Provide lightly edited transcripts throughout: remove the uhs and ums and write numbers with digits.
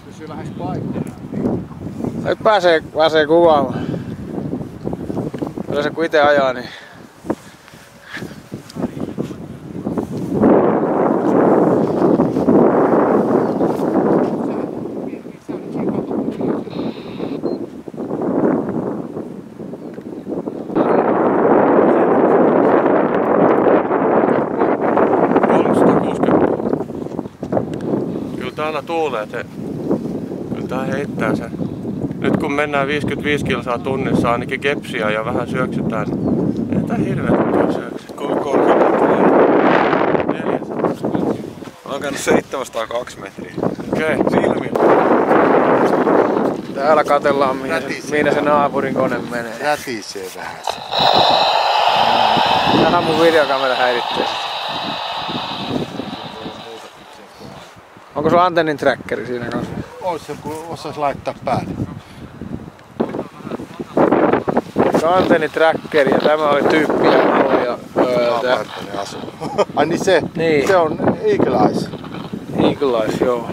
Pysyy lähes paikkaan. Nyt pääsee kuvaamaan. Kyllä se kun ite ajaa, niin... Kyllä täällä tuulee, kyllä tää heittää sen. Nyt kun mennään 55 kilsaa tunnissa ainakin kepsiä ja vähän syöksytään, ei tää hirveästi syöksy. Kuinka korkealla tulee? 400. Mä oon käynyt 702 metriä. Okei. Silmillä. Täällä katsellaan mihin se naapurin kone menee. Rätisee vähän se. Tähän mun videokamera häiritsee. Onko sulla antennin trackeri siinä kanssa? Ois se, kun osais laittaa päälle. Se on antennin trackeri ja tämä oli tyyppi ja malli. Ai niin se? Niin. Se on Eagle Eyes. Eagle Eyes, joo.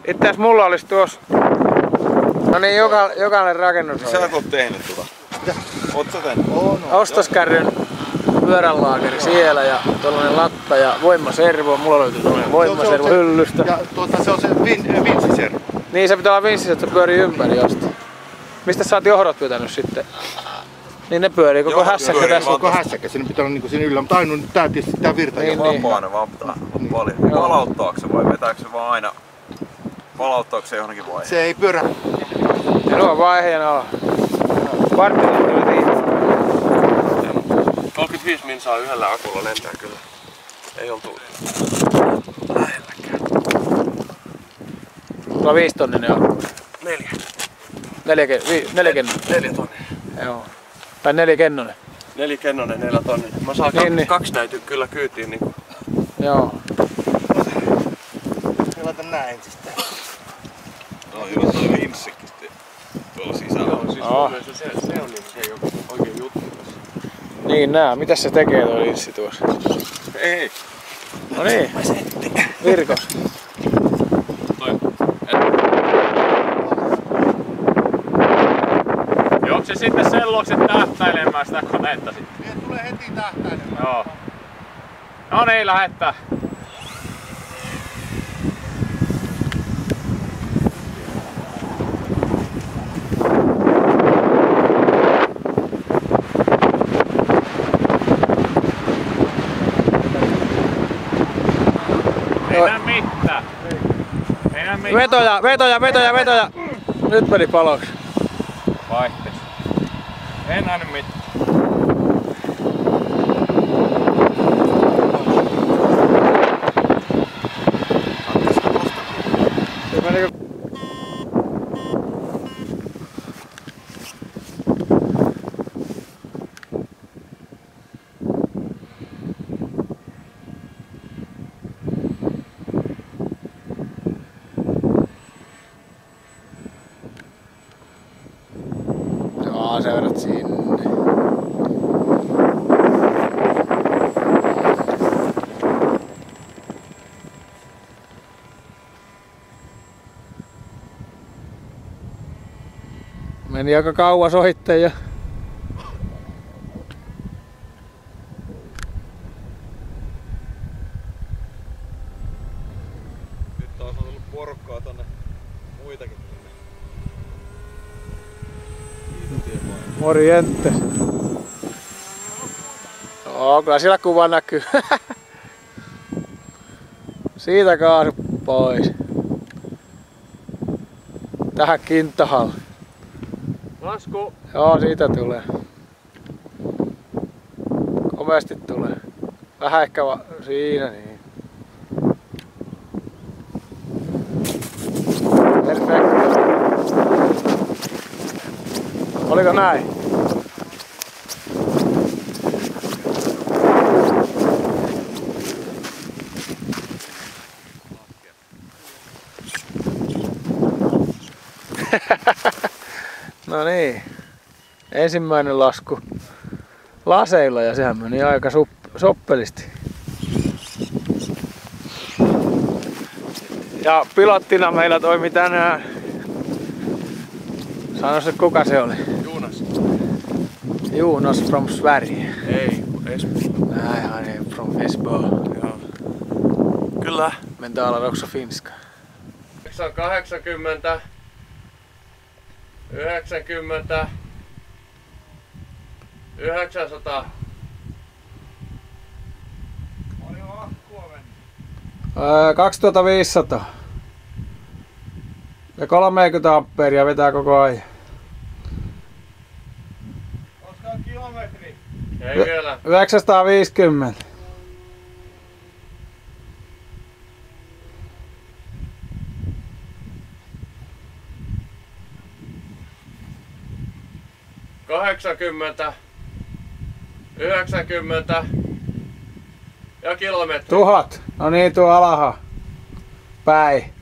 Itse asiassa mulla olisi tuossa... No niin, jokainen rakennus on. Sä oot tehnyt tota. Oot sä tehnyt? Ostoskärryn pyöränlaakeri siellä ja tuollainen latta ja voimaservo. Mulla löytyy tuollainen voimaservo hyllystä. Ja se on se vinssiservo. Niin se pitää olla vinssi, että se pyörii ympäri asti. Mistä sä oot johdot pitänyt sitten? Niin ne pyörii koko hässäkkä tässä. Koko hässäkkä, siinä pitää olla niinku siinä yllä, mutta ainoa tää tietysti tää virta. Niin, Vapaana vaan pitää paljon. Palauttaako se vai vetääkö se vaan aina? Palauttaako se johonkin vaiheeseen? Se ei pyörä. Ja nuo on vaan ehjänä alla. Vartilla kyllä riittää. 35 minsaa yhdellä akulla lentää kyllä. Ei oltu lähelläkään. Sulla on 5 tonninen akku. 4. 4 kennonen. 4 tonnia. Joo. Tai 4 kennonen. 4 kennonen, 4 tonnia. Mä saan Niin. 2 näitä kyllä kyytiin niinku. Joo. Mä laitan nää ensistä. No hyvä toi vinssikin tuolla sisällä. Joo, siis mun mielestä se on niinku se joku oikein juttu tässä. Niin nää, mitäs se tekee tuo linssi tuossa? Ei. No niin. Virkos. Onko se sitten sen luokse tähtäilemään sitä konetta sitten? Siihen tulee heti tähtäilemään. Joo. No niin, lähettä. Ei näe mitään. Ei näe mitään. Vetoja! Nyt meni paloksi. Vaihtees. En nähnyt mitään. Se meni... Sä vedät sinne. Meni aika kauas ohitte ja... Nyt taas on tullut porukkaa tonne muitakin. Morjente. Joo, kyllä siellä kuva näkyy. Siitä kaasu pois. Tähän kintahalle. Lasku. Joo, siitä tulee. Komeasti tulee. Vähän ehkä siinä niin. Perfect. Oliko näin? No niin. Ensimmäinen lasku laseilla ja sehän meni aika soppelisti. Ja pilottina meillä toimi tänään... Sano se, kuka se oli? Jonas. Jonas from Sverige. Ei, Espoo. Nej, han är från Esbo. Joo. Kyllä. Men talar också finska. 80, 90, 900. 2500. Ja 30 ampeeria vetää koko ajan. Koska on kilometri? Ei vielä. 950. ...80, 90 ja kilometri. 1000. No niin, tuo alaha päin.